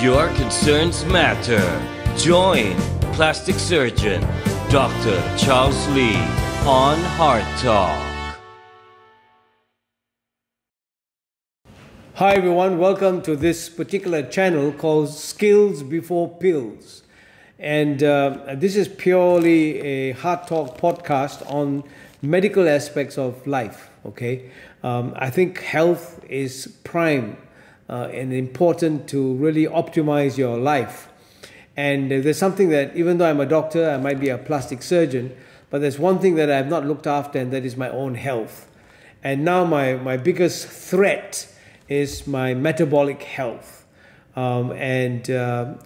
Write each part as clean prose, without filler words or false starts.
Your concerns matter. Join plastic surgeon Dr. Charles Lee on HEARTtalk. Hi everyone, welcome to this particular channel called Skills Before Pills. And this is purely a HEARTtalk podcast on medical aspects of life, okay? I think health is prime and important to really optimize your life. And there's something that, even though I'm a doctor, I might be a plastic surgeon, but there's one thing that I have not looked after, and that is my own health. And now my biggest threat is my metabolic health. And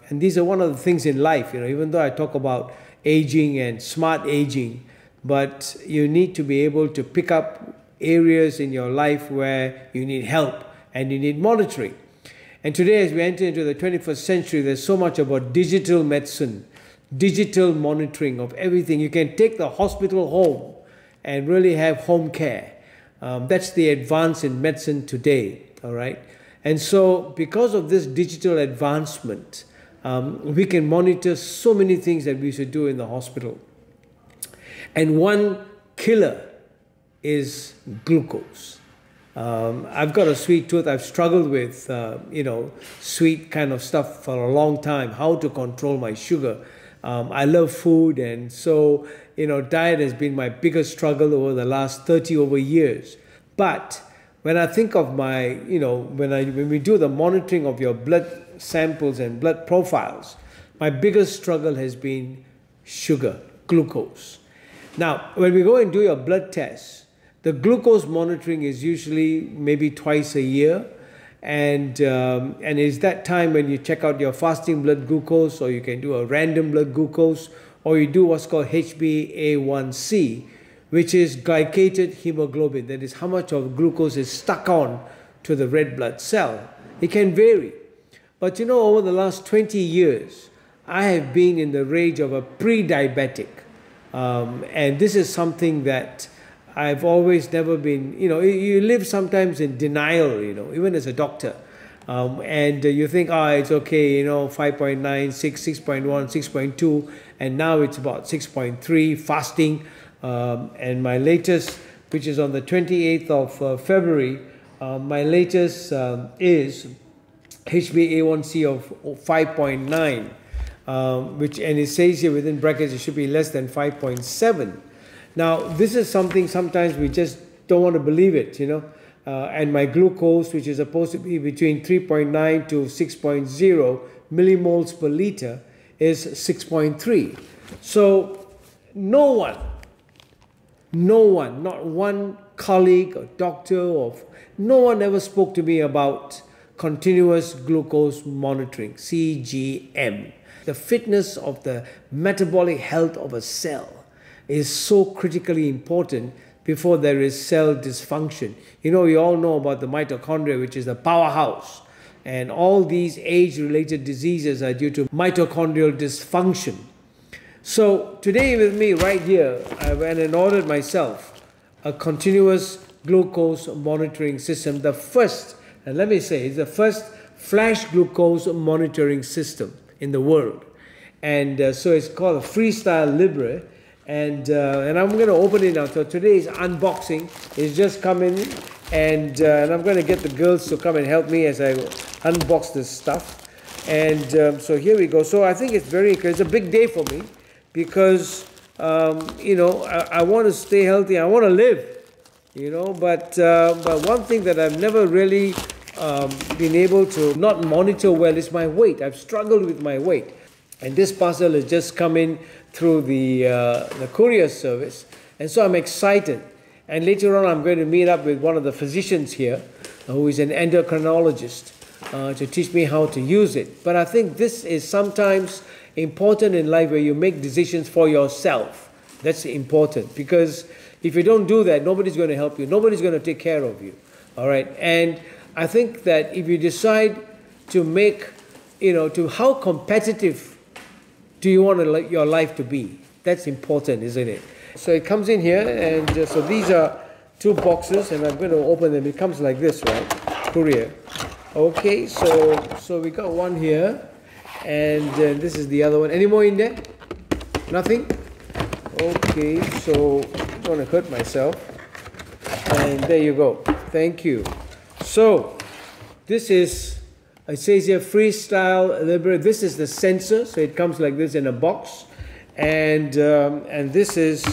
these are one of the things in life, you know, even though I talk about aging and smart aging, but you need to be able to pick up areas in your life where you need help and you need monitoring. And today, as we enter into the 21st century, there's so much about digital medicine, digital monitoring of everything. You can take the hospital home and really have home care. That's the advance in medicine today, all right? And so because of this digital advancement, we can monitor so many things that we should do in the hospital. And one killer is glucose. I've got a sweet tooth. I've struggled with, sweet kind of stuff for a long time, how to control my sugar. I love food, and so, diet has been my biggest struggle over the last 30 over years. But when I think of my, when we do the monitoring of your blood samples and blood profiles, my biggest struggle has been sugar, glucose. Now, when we go and do your blood tests, the glucose monitoring is usually maybe twice a year, and it's that time when you check out your fasting blood glucose, or you can do a random blood glucose, or you do what's called HbA1c, which is glycated hemoglobin. That is how much of glucose is stuck on to the red blood cell. It can vary. But over the last 20 years, I have been in the range of a pre-diabetic. And this is something that I've always never been, you live sometimes in denial, even as a doctor. And you think, it's okay, 5.9, 6, 6.1, 6.2, and now it's about 6.3 fasting. And my latest, which is on the 28th of February, my latest is HbA1c of 5.9, and it says here within brackets it should be less than 5.7. Now, this is something sometimes we just don't want to believe it, and my glucose, which is supposed to be between 3.9 to 6.0 millimoles per liter, is 6.3. So no one, not one colleague or doctor, no one ever spoke to me about continuous glucose monitoring, CGM. The fitness of the metabolic health of a cell is so critically important before there is cell dysfunction. We all know about the mitochondria, which is the powerhouse. And all these age-related diseases are due to mitochondrial dysfunction. So today with me right here, I went and ordered myself a continuous glucose monitoring system. The first, and let me say, it's the first flash glucose monitoring system in the world. And so it's called a FreeStyle Libre. And I'm going to open it now. So today's unboxing is just coming, and I'm going to get the girls to come and help me as I unbox this stuff. And so here we go. So I think it's a big day for me because, I want to stay healthy. I want to live, but one thing that I've never really been able to not monitor well is my weight. I've struggled with my weight. And this parcel has just come in through the courier service. And so I'm excited. And later on, I'm going to meet up with one of the physicians here, who is an endocrinologist, to teach me how to use it. But I think this is sometimes important in life where you make decisions for yourself. That's important, because if you don't do that, nobody's going to help you. Nobody's going to take care of you. All right. And I think that if you decide to make, how competitive do you want your life to be? That's important, isn't it? So it comes in here, and so these are 2 boxes, and I'm going to open them. It comes like this, right? Courier. Okay, so we got one here, and this is the other one. Any more in there? Nothing? Okay, so I'm going to hurt myself. And there you go. Thank you. So this is, it says here FreeStyle Libre. This is the sensor, so it comes like this in a box, and this is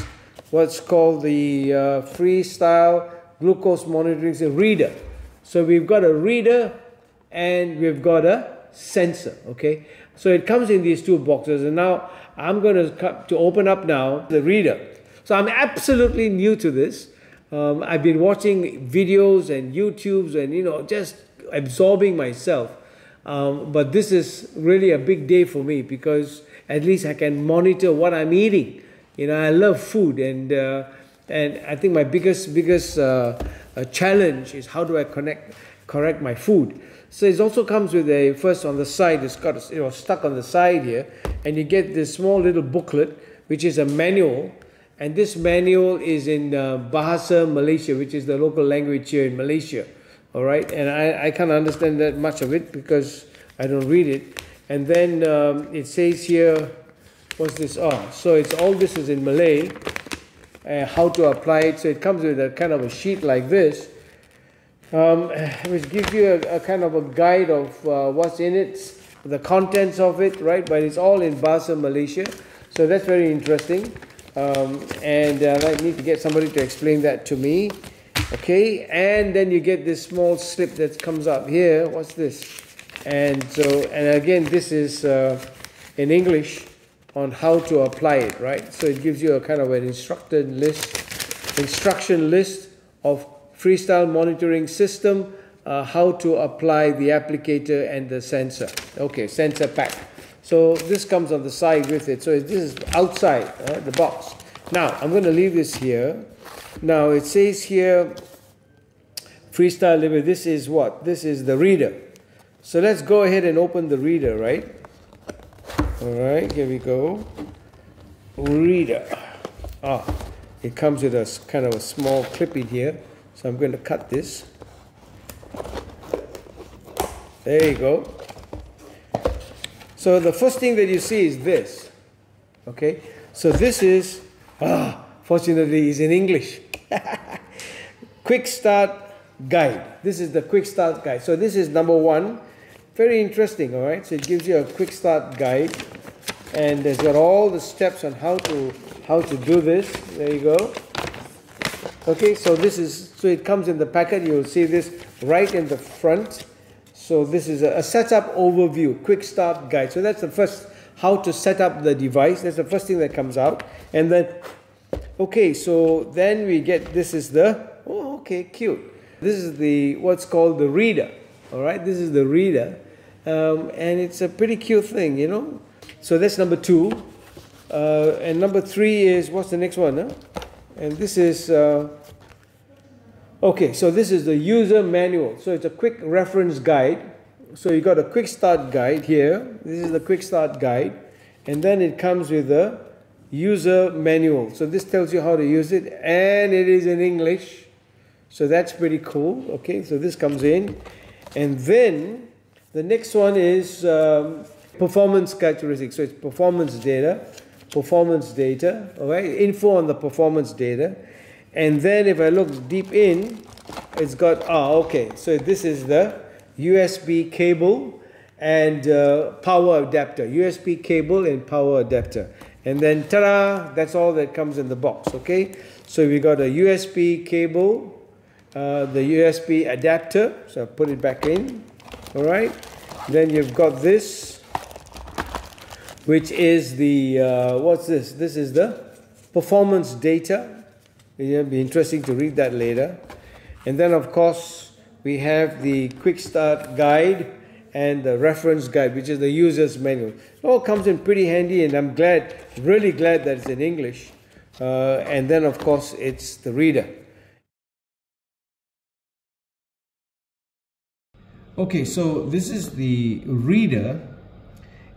what's called the FreeStyle Glucose Monitoring Reader. So we've got a reader and we've got a sensor. Okay, so it comes in these two boxes, and now I'm going to open up now the reader. So I'm absolutely new to this. I've been watching videos and YouTubes and just absorbing myself. But this is really a big day for me because at least I can monitor what I'm eating. I love food, and I think my biggest challenge is how do I correct my food. So it also comes with first on the side, it's got stuck on the side here, and you get this small little booklet which is a manual, and this manual is in Bahasa Malaysia, which is the local language here in Malaysia. All right, and I can't understand that much of it because I don't read it. And then it says here, what's this? Oh, so this is in Malay. How to apply it. So it comes with a kind of a sheet like this, which gives you a kind of a guide of what's in it, the contents of it, right? But it's all in Bahasa Malaysia, so that's very interesting. And I need to get somebody to explain that to me. Okay, and then you get this small slip that comes up here. What's this? And again, this is in English on how to apply it, right? So it gives you a kind of an instruction list of FreeStyle monitoring system, how to apply the applicator and the sensor. Okay, sensor pack. So this comes on the side with it. So this is outside the box. Now I'm going to leave this here. Now it says here, FreeStyle Libre. This is what? This is the reader. So let's go ahead and open the reader, right? All right, here we go. Reader. It comes with a kind of a small clip in here. So I'm going to cut this. There you go. So the first thing that you see is this. Okay, so this is, fortunately, is in English. Quick Start Guide. This is the Quick Start Guide. So this is number one. Very interesting, all right? So it gives you a quick start guide, and it's got all the steps on how to do this. There you go. Okay, so it comes in the packet. You'll see this right in the front. So this is a setup overview, quick start guide. So that's the first, how to set up the device. That's the first thing that comes out. And then, okay, so then we get, this is the, okay, cute. This is the, what's called the reader. All right, this is the reader. And it's a pretty cute thing, So that's number two. And number three is, what's the next one? And this is, okay, so this is the user manual. So it's a quick reference guide. So you got a quick start guide here. This is the quick start guide. And then it comes with a user manual. So this tells you how to use it. And it is in English. So that's pretty cool. Okay, so this comes in. And then the next one is performance characteristics. So it's performance data, all right, info on the performance data. And then if I look deep in, it's got, okay, so this is the USB cable and power adapter, USB cable and power adapter. And then, ta-da, that's all that comes in the box, okay? So we got a USB cable, the USB adapter, so I'll put it back in. All right, then you've got this, which is the, what's this? This is the performance data. It'll be interesting to read that later. And then, of course, we have the quick start guide and the reference guide, which is the user's manual. It all comes in pretty handy, and I'm glad, really glad that it's in English. And then, of course, it's the reader. Okay, so this is the reader,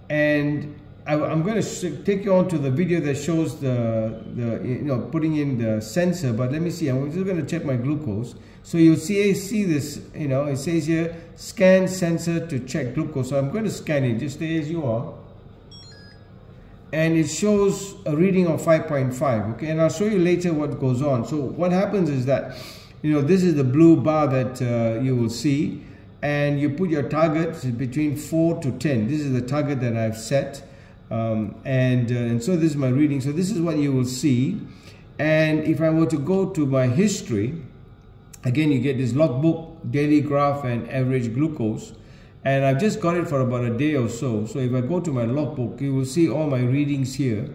and I'm going to take you on to the video that shows the putting in the sensor, but let me see. I'm just going to check my glucose. So you'll see this, it says here, scan sensor to check glucose. So I'm going to scan it, just stay as you are. And it shows a reading of 5.5, okay? And I'll show you later what goes on. So what happens is that, this is the blue bar that you will see, and you put your target between 4 to 10. This is the target that I've set. And so this is my reading. So this is what you will see. And if I were to go to my history, again, you get this logbook, daily graph, and average glucose. And I've just got it for about a day or so. So if I go to my logbook, you will see all my readings here.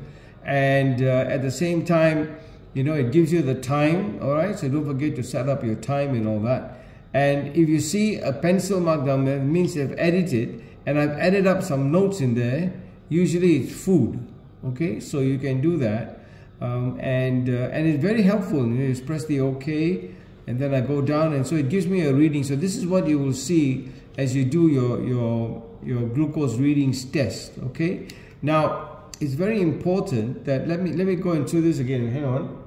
And at the same time, it gives you the time, all right? So don't forget to set up your time and all that. And if you see a pencil mark down there, it means they've edited. And I've added up some notes in there. Usually it's food, okay? So you can do that. And it's very helpful. You just press the OK, and then I go down, and so it gives me a reading. So this is what you will see as you do your glucose readings test, okay? Now, it's very important that, let me go into this again, hang on.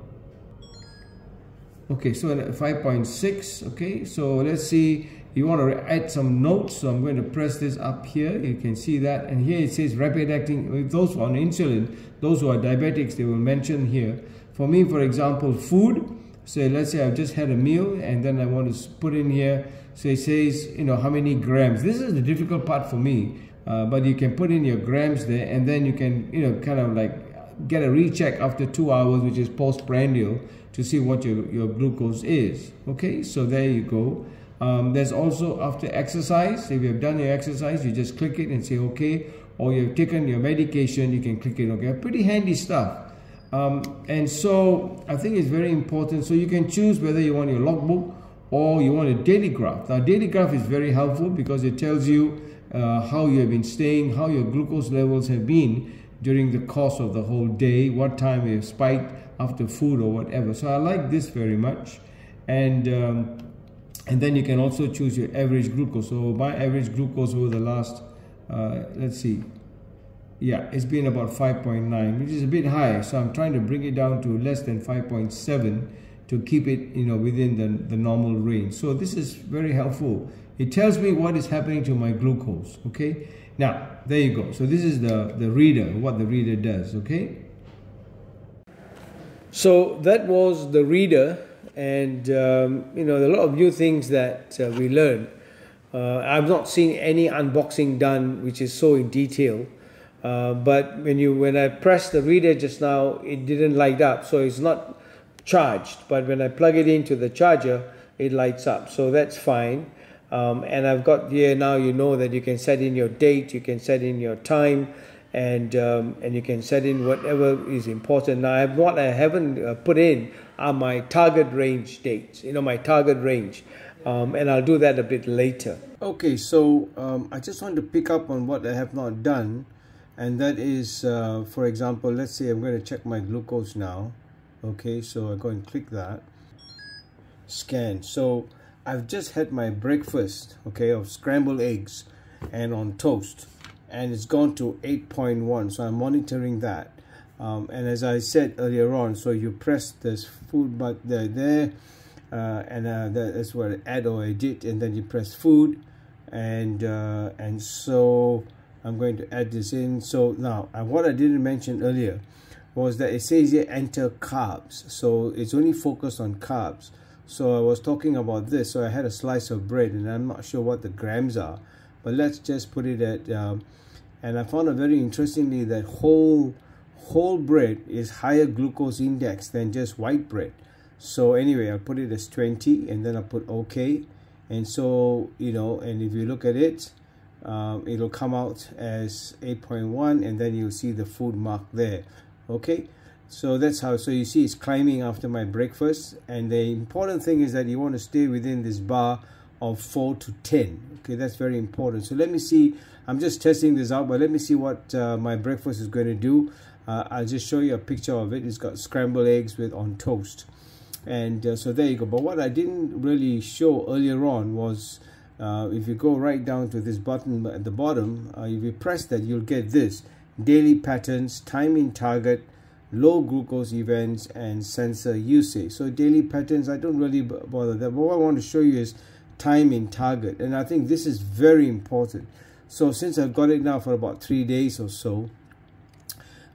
Okay, so 5.6, okay? So let's see, you want to add some notes, so I'm going to press this up here. You can see that, and here it says rapid acting. Those on insulin, those who are diabetics, they will mention here. For me, for example, food. So let's say I've just had a meal, and then I want to put in here, so it says, how many grams. This is the difficult part for me, but you can put in your grams there, and then you can, kind of like get a recheck after 2 hours, which is postprandial, to see what your glucose is. Okay, so there you go. There's also after exercise. If you've done your exercise, you just click it and say okay, or you've taken your medication, you can click it. Okay, pretty handy stuff. And so I think it's very important. So you can choose whether you want your logbook or you want a daily graph. Now, daily graph is very helpful because it tells you how you have been staying, how your glucose levels have been during the course of the whole day, what time you have spiked after food or whatever. So I like this very much. And then you can also choose your average glucose. So my average glucose over the last, let's see, yeah, it's been about 5.9, which is a bit high. So I'm trying to bring it down to less than 5.7 to keep it, within the normal range. So this is very helpful. It tells me what is happening to my glucose, okay? Now, there you go. So this is the reader, what the reader does, okay? So that was the reader, and a lot of new things that we learned. I've not seen any unboxing done which is so in detail. But when I pressed the reader just now, it didn't light up, so it's not charged. But when I plug it into the charger, it lights up, so that's fine. And I've got here now, that you can set in your date, you can set in your time, and you can set in whatever is important. Now, what I haven't put in are my target range dates, my target range. And I'll do that a bit later. Okay, so I just want to pick up on what I have not done. And that is, for example, let's say I'm going to check my glucose now. Okay, so I go and click that. Scan. So I've just had my breakfast, okay, of scrambled eggs and on toast. And it's gone to 8.1. So I'm monitoring that. And as I said earlier on, so you press this food button there. That's where add or edit. And then you press food. And so I'm going to add this in. So now, what I didn't mention earlier was that it says here enter carbs. So it's only focused on carbs. So I was talking about this. So I had a slice of bread, and I'm not sure what the grams are, but let's just put it at, and I found out very interestingly that whole bread is higher glucose index than just white bread. So anyway, I'll put it as 20, and then I'll put OK. And so, and if you look at it, it'll come out as 8.1, and then you'll see the food mark there. Okay, so that's how. So you see it's climbing after my breakfast, and the important thing is that you want to stay within this bar of 4 to 10. Okay, that's very important. So let me see. I'm just testing this out, but let me see what my breakfast is going to do. I'll just show you a picture of it. It's got scrambled eggs on toast, and so there you go. But what I didn't really show earlier on was, if you go right down to this button at the bottom, if you press that, you'll get this. daily patterns, time in target, low glucose events, and sensor usage. So daily patterns, I don't really bother that, but what I want to show you is time in target, and I think this is very important. So since I've got it now for about 3 days or so,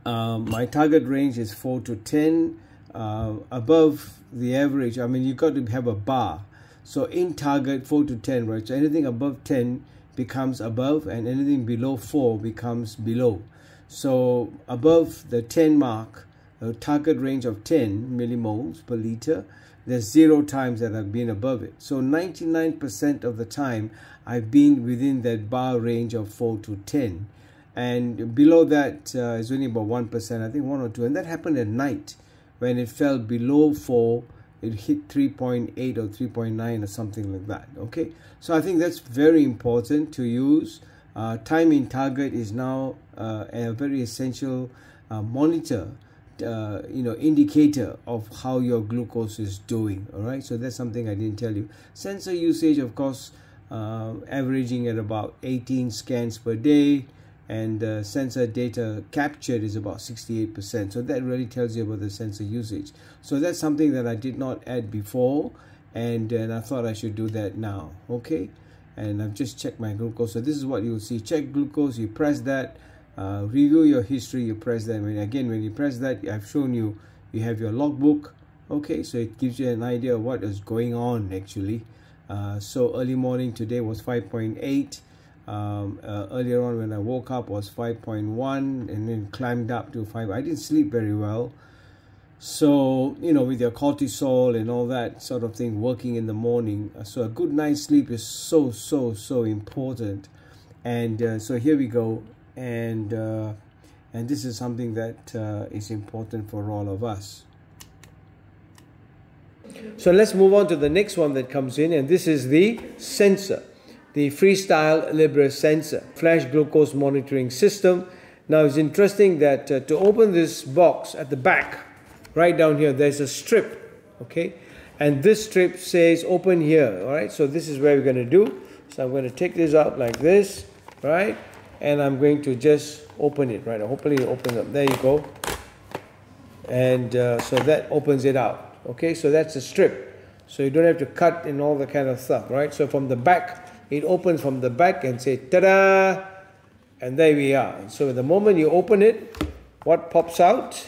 my target range is 4 to 10, above the average. I mean, you got to have a bar. So in target 4 to 10, right? So anything above 10 becomes above, and anything below 4 becomes below. So above the 10 mark, a target range of 10 millimoles per liter, there's 0 times that I've been above it. So 99% of the time I've been within that bar range of 4 to 10. And below that is only about 1%, I think 1 or 2. And that happened at night when it fell below 4. It hit 3.8 or 3.9 or something like that. Okay, so I think that's very important to use. Time in target is now a very essential monitor, indicator of how your glucose is doing. All right, so that's something I didn't tell you. Sensor usage, of course, averaging at about 18 scans per day, and sensor data captured is about 68%. So that really tells you about the sensor usage. So that's something that I did not add before, and I thought I should do that now. Okay, and I've just checked my glucose. So this is what you'll see. Check glucose, you press that. Review your history, you press that. Again, when you press that, I've shown you, you have your logbook. Okay, so it gives you an idea of what is going on actually. So early morning today was 5.8. Earlier on when I woke up was 5.1, and then climbed up to 5. I didn't sleep very well. So, with your cortisol and all that sort of thing working in the morning. So a good night's sleep is so important. And so here we go. And this is something that is important for all of us. So let's move on to the next one that comes in, and this is the sensor, the FreeStyle Libre sensor, flash glucose monitoring system. Now it's interesting that to open this box at the back, right down here, there's a strip, okay? And this strip says open here, all right? So this is where we're going to do. So I'm going to take this out like this, right? And I'm going to just open it, right? Hopefully it opens up. There you go. And so that opens it out. Okay, so that's a strip. So you don't have to cut and all that kind of stuff, right? So from the back, it opens from the back and say, ta-da! And there we are. So the moment you open it, what pops out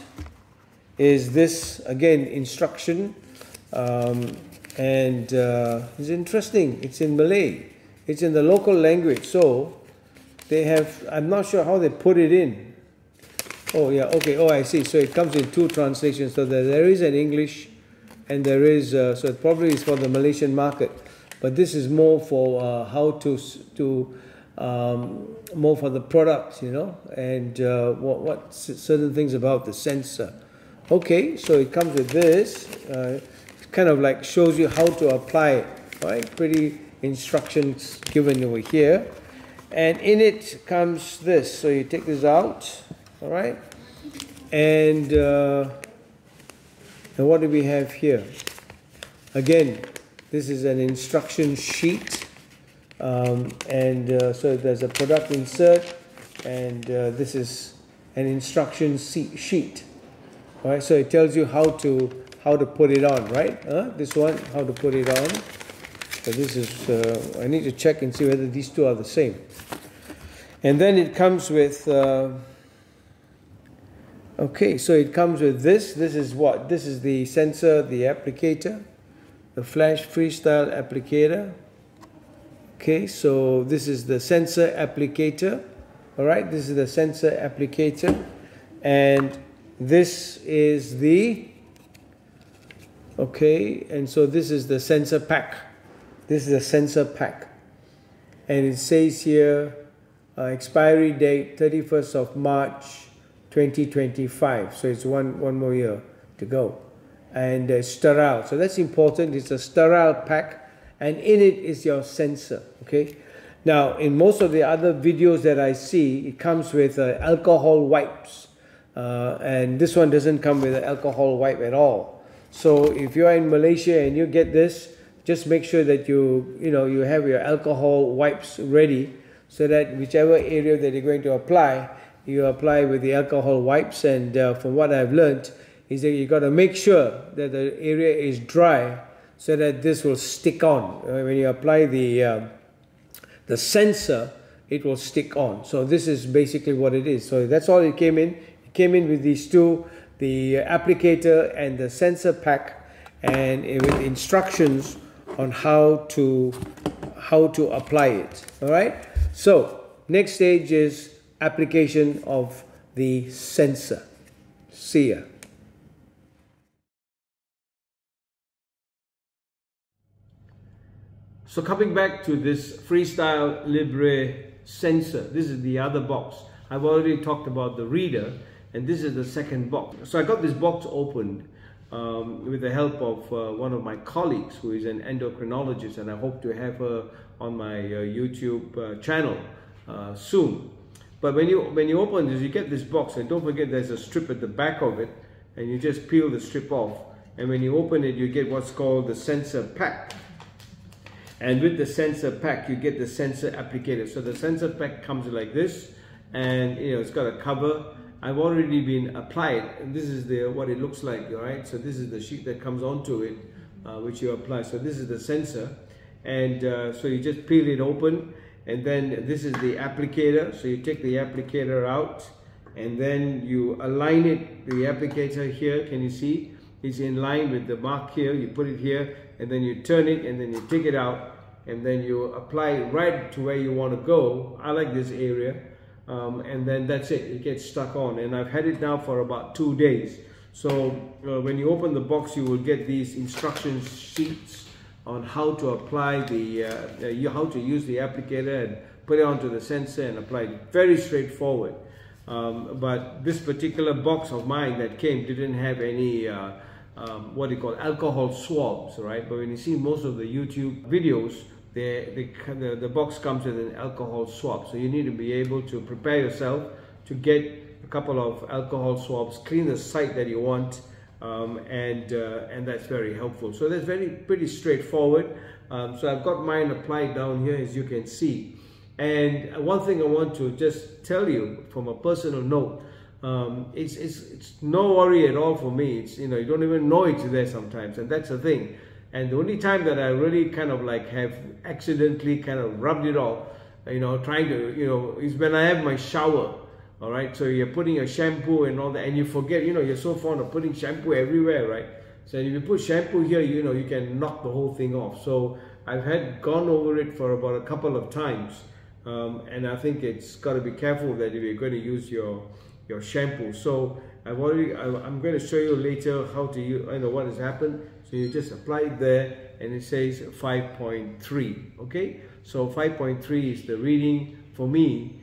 is this, again, instruction. It's interesting. It's in Malay. It's in the local language. So they have, I'm not sure how they put it in. Oh, yeah, okay. Oh, I see. So it comes in 2 translations. So there is an English and there is, so it probably is for the Malaysian market. But this is more for how to more for the products, and what certain things about the sensor. Okay, so it comes with this. Kind of like shows you how to apply it, right? Pretty instructions given over here. And in it comes this. So you take this out, all right? And what do we have here? Again, this is an instruction sheet. So there's a product insert, and this is an instruction sheet. All right, so it tells you how to put it on, right? This one, how to put it on. So this is, I need to check and see whether these two are the same. And then it comes with, okay, so it comes with this. This is what? This is the sensor, the applicator, the flash FreeStyle applicator. Okay, so this is the sensor applicator. All right, this is the sensor applicator. And this is the, okay, and so this is the sensor pack. This is the sensor pack. And it says here, expiry date 31st of March 2025. So it's one more year to go. And sterile. So that's important. It's a sterile pack. And in it is your sensor. Okay. Now, in most of the other videos that I see, it comes with alcohol wipes. And this one doesn't come with an alcohol wipe at all. So if you're in Malaysia and you get this, just make sure that you have your alcohol wipes ready, so that whichever area that you're going to apply, you apply with the alcohol wipes, and from what I've learned is that you got to make sure that the area is dry so that this will stick on. When you apply the sensor, it will stick on. So this is basically what it is. So that's all it came in. It came in with these two, the applicator and the sensor pack, and with instructions on how to apply it. All right. So next stage is application of the sensor. See ya. So coming back to this FreeStyle Libre sensor, this is the other box. I've already talked about the reader, and this is the second box. So I got this box opened with the help of one of my colleagues who is an endocrinologist, and I hope to have her on my YouTube channel soon. But when you open this, you get this box, and don't forget there's a strip at the back of it, and you just peel the strip off, and when you open it, you get what's called the sensor pack. And with the sensor pack, you get the sensor applicator. So the sensor pack comes like this, and it's got a cover. I've already been applied, and this is what it looks like, all right? So this is the sheet that comes onto it, which you apply. So this is the sensor, and so you just peel it open, and then this is the applicator. So you take the applicator out, and then you align it, the applicator here, can you see? It's in line with the mark here. You put it here, and then you turn it, and then you take it out, and then you apply it right to where you want to go. I like this area, and then that's it. It gets stuck on, and I've had it now for about 2 days. So when you open the box, you will get these instruction sheets on how to apply how to use the applicator and put it onto the sensor and apply it. Very straightforward. But this particular box of mine that came didn't have any what you call alcohol swabs, right? But when you see most of the YouTube videos, the box comes with an alcohol swab. So you need to be able to prepare yourself to get a couple of alcohol swabs, clean the site that you want, and that's very helpful. So that's pretty straightforward. So I've got mine applied down here, as you can see. And one thing I want to just tell you from a personal note, it's no worry at all for me. It's, you don't even know it's there sometimes, and that's the thing. And the only time that I really kind of like have accidentally kind of rubbed it off, trying to, is when I have my shower. All right, so you're putting your shampoo and all that, and you forget, you're so fond of putting shampoo everywhere, right? So if you put shampoo here, you can knock the whole thing off. So I've gone over it for about a couple of times. And I think it's got to be careful that if you're going to use your shampoo. So I'm going to show you later how to use, what has happened. So you just apply it there, and it says 5.3. Okay, so 5.3 is the reading for me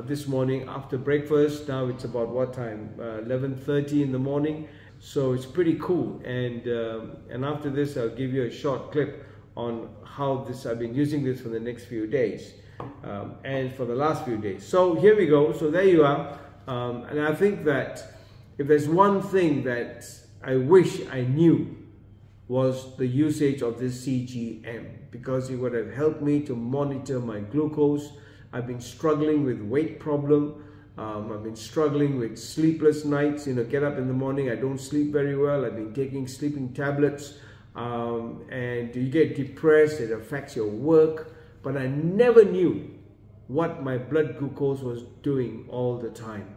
this morning after breakfast. Now it's about what time? 11:30 in the morning. So it's pretty cool. And after this, I'll give you a short clip on how I've been using this for the next few days. And for the last few days. So here we go. So there you are. And I think that if there's one thing that I wish I knew, was the usage of this CGM, because it would have helped me to monitor my glucose. I've been struggling with weight problem. I've been struggling with sleepless nights. Get up in the morning, I don't sleep very well. I've been taking sleeping tablets, and you get depressed. It affects your work. But I never knew what my blood glucose was doing all the time.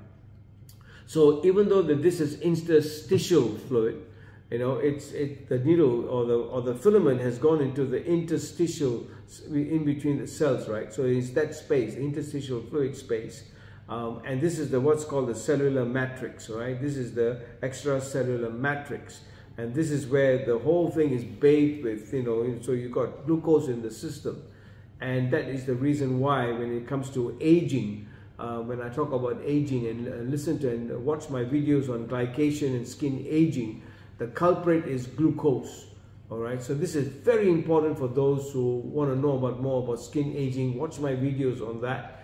So even though this is interstitial fluid, the needle or the filament has gone into the interstitial in between the cells, right? So it's that space, interstitial fluid space, and this is what's called the cellular matrix, right? This is the extracellular matrix, and this is where the whole thing is bathed with, so you've got glucose in the system. And that is the reason why when it comes to aging, when I talk about aging and listen to and watch my videos on glycation and skin aging, the culprit is glucose. All right, so this is very important for those who want to know more about skin aging. Watch my videos on that,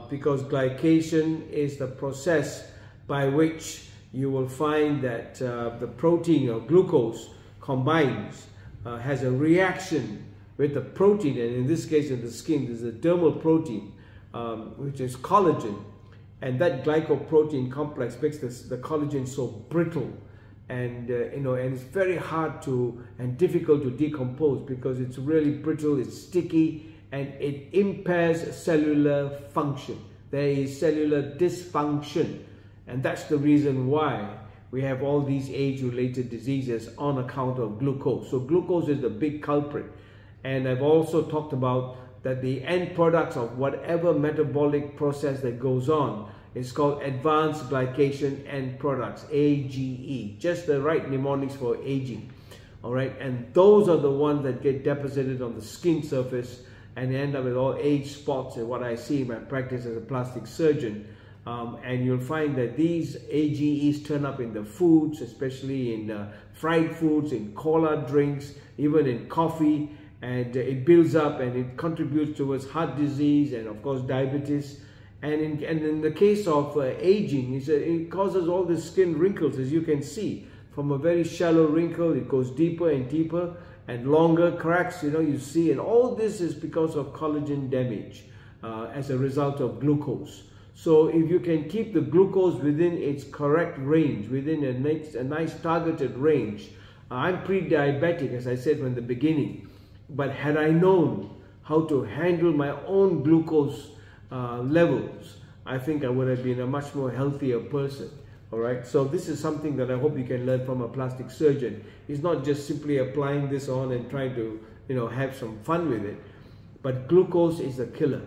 because glycation is the process by which you will find that the protein or glucose combines, has a reaction with the protein, and in this case in the skin there's a dermal protein, which is collagen, and that glycoprotein complex makes the collagen so brittle, and and it's very hard to and difficult to decompose because it's really brittle, it's sticky, and it impairs cellular function. There is cellular dysfunction, and that's the reason why we have all these age-related diseases on account of glucose. So glucose is the big culprit, and I've also talked about that the end products of whatever metabolic process that goes on is called advanced glycation end products, AGE, just the right mnemonics for aging. All right, and those are the ones that get deposited on the skin surface and end up with all age spots, and what I see in my practice as a plastic surgeon. And you'll find that these AGEs turn up in the foods, especially in fried foods, in cola drinks, even in coffee, and it builds up and it contributes towards heart disease and of course diabetes. And in the case of aging, it causes all the skin wrinkles, as you can see. From a very shallow wrinkle, it goes deeper and deeper, and longer cracks, you see. And all this is because of collagen damage as a result of glucose. So if you can keep the glucose within its correct range, within a nice targeted range. I'm pre-diabetic, as I said from the beginning. But had I known how to handle my own glucose levels, I think I would have been a much more healthier person. All right, so this is something that I hope you can learn from a plastic surgeon. It's not just simply applying this on and trying to have some fun with it, but glucose is a killer,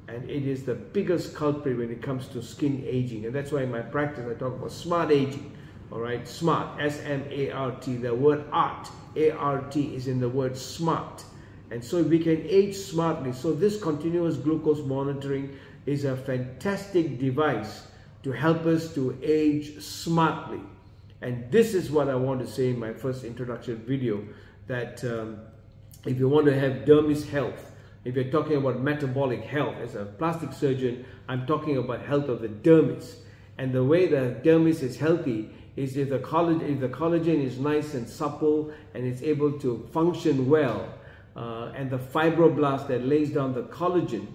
and it is the biggest culprit when it comes to skin aging. And that's why in my practice I talk about smart aging. All right, smart, S-M-A-R-T. The word art, A-R-T, is in the word smart. And so we can age smartly. So this continuous glucose monitoring is a fantastic device to help us to age smartly. And this is what I want to say in my first introduction video, that if you want to have dermis health, if you're talking about metabolic health, as a plastic surgeon, I'm talking about health of the dermis. And the way the dermis is healthy is if the collagen is nice and supple and it's able to function well, and the fibroblast that lays down the collagen,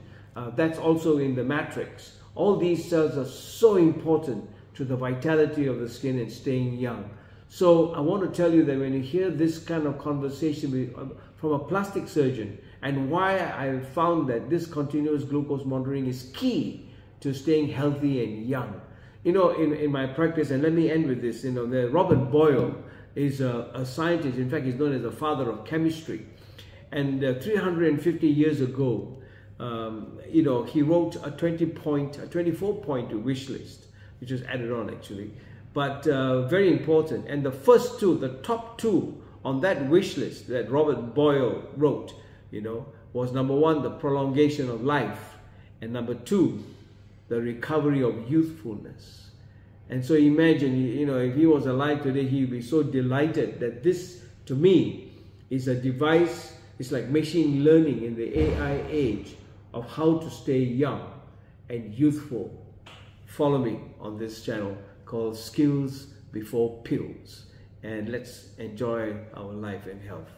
that's also in the matrix. All these cells are so important to the vitality of the skin and staying young. So I want to tell you that when you hear this kind of conversation from a plastic surgeon, and why I found that this continuous glucose monitoring is key to staying healthy and young. In my practice, and let me end with this, Robert Boyle is a scientist. In fact, he's known as the father of chemistry. And 350 years ago, he wrote a 24-point wish list, which was added on actually, but very important. And the first two, the top two on that wish list that Robert Boyle wrote, was number one, the prolongation of life, and number two, the recovery of youthfulness. And so imagine, if he was alive today, he would be so delighted that this, to me, is a device. It's like machine learning in the AI age of how to stay young and youthful. Follow me on this channel called Skills Before Pills, and let's enjoy our life and health.